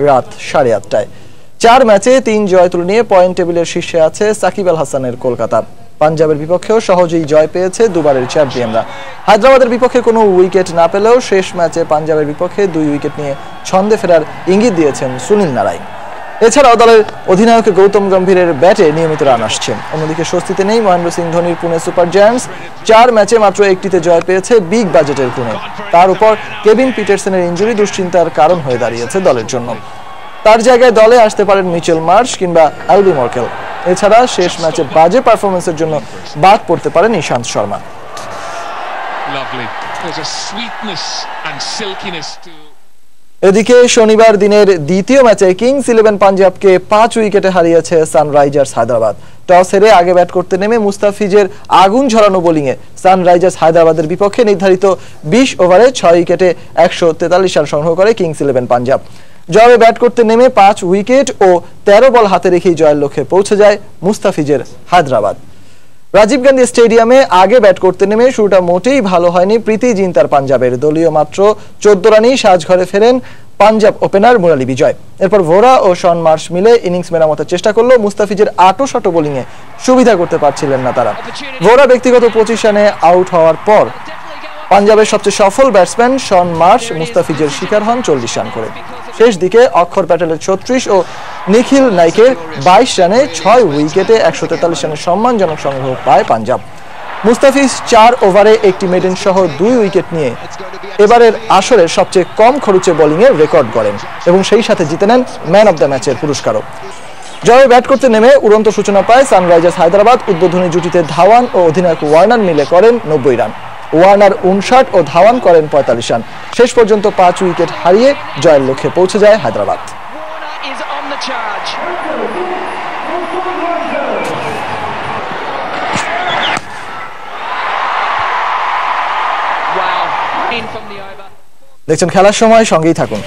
রাত 8:30টায়। 4 ম্যাচে 3 জয় তুলে নিয়ে পয়েন্ট টেবিলের শীর্ষে আছে সাকিব আল হাসানের কলকাতা। পাঞ্জাবের বিপক্ষেও সহজেই জয় পেয়েছে দুবারের চ্যাম্পিয়নরা। হায়দ্রাবাদের বিপক্ষে কোনো উইকেট না পেলেও শেষ ম্যাচে পাঞ্জাবের বিপক্ষে 2 উইকেট নিয়ে ছন্দে ফেরার ইঙ্গিত দিয়েছেন সুনীল নারাইন। এছাড়াও দলের অধিনায়ক গৌতম গম্ভীরের ব্যাটে নিয়মিত রান আসছে। অন্যদিকে স্বস্তিতে নেই মহেন্দ্র সিং ধোনির পুনে সুপার জায়ান্টস। 4 ম্যাচে মাত্র একটিতে জয় পেয়েছে বিগ বাজেটের পুনে। তার উপর কেভিন পিটারসনের ইনজুরি দুশ্চিন্তার কারণ হয়ে দাঁড়িয়েছে দলের জন্য। তার জায়গায় দলে আসতে পারেন মিচেল মার্শ কিংবা অ্যালবি মর্কেল। এছাড়া শেষ ম্যাচে বাজে পারফরমেন্সের জন্য বাদ পড়তে পারেন ইশান্ত শর্মা। এদিকে শনিবার দিনের দ্বিতীয় ম্যাচে কিংস 11 পাঞ্জাবকে 5 উইকেটে হারিয়েছে সানরাইজার্স হায়দ্রাবাদ। টস হেরে আগে ব্যাট করতে নেমে মুস্তাফিজের আগুন ঝরানো বোলিংয়ে সানরাইজার্স হায়দ্রাবাদের বিপক্ষে নির্ধারিত 20 ওভারে 6 উইকেটে 143 রান সংগ্রহ করে কিংস 11 পাঞ্জাব। জবাবে ব্যাট করতে নেমে 5 উইকেট ও 13 বল হাতে রেখেই জয়ের লক্ষ্যে পৌঁছে যায় মুস্তাফিজের হায়দ্রাবাদ। রাজীব গান্ধী স্টেডিয়ামে আগে ব্যাট করতে নেমে শুরুটা মোটেই ভালো হয়নি প্রীতি জিন্তার পাঞ্জাবের। দলীয় মাত্র 14 রানেই সাজঘরে ফেরেন পাঞ্জাব ওপেনার মুরালি বিজয়। এরপর ভোরা ও শন মার্শ মিলে ইনিংস মেরামতের চেষ্টা করলেও মুস্তাফিজের আটো-শাটো বোলিংয়ে সুবিধা করতে পারছিলেন না তারা। ভোরা ব্যক্তিগত 25 রানে আউট হওয়ার পর পাঞ্জাবের সবচেয়ে সফল ব্যাটসম্যান শন মার্শ মুস্তাফিজের শিকার হন 40 রান করে। শেষ দিকে অক্ষর প্যাটেলের 36 ও নিখিল নাইকের 22 রানে 6 উইকেটে 143 রানের সম্মানজনক সংগ্রহ পায় পাঞ্জাব। মুস্তাফিজ 4 ওভারে একটি মেডেন সহ 2 উইকেট নিয়ে এবারের আসরের সবচেয়ে কম খরচে বোলিংয়ের রেকর্ড গড়েন এবং সেই সাথে জিতে নেন ম্যান অব দ্য ম্যাচের পুরস্কারও। জয়ে ব্যাট করতে নেমে উড়ন্ত সূচনা পায় সানরাইজার্স হায়দ্রাবাদ। উদ্বোধনী জুটিতে ধাওয়ান ও অধিনায়ক ওয়ার্নার মিলে করেন 90 রান। ওয়ার্নার 59 ও ধাওয়ান করেন 45 রান। শেষ পর্যন্ত 5 উইকেট হারিয়ে জয়ের লক্ষ্যে পৌঁছে যায় হায়দ্রাবাদ। দেখছেন খেলার সময়, সঙ্গেই থাকুন।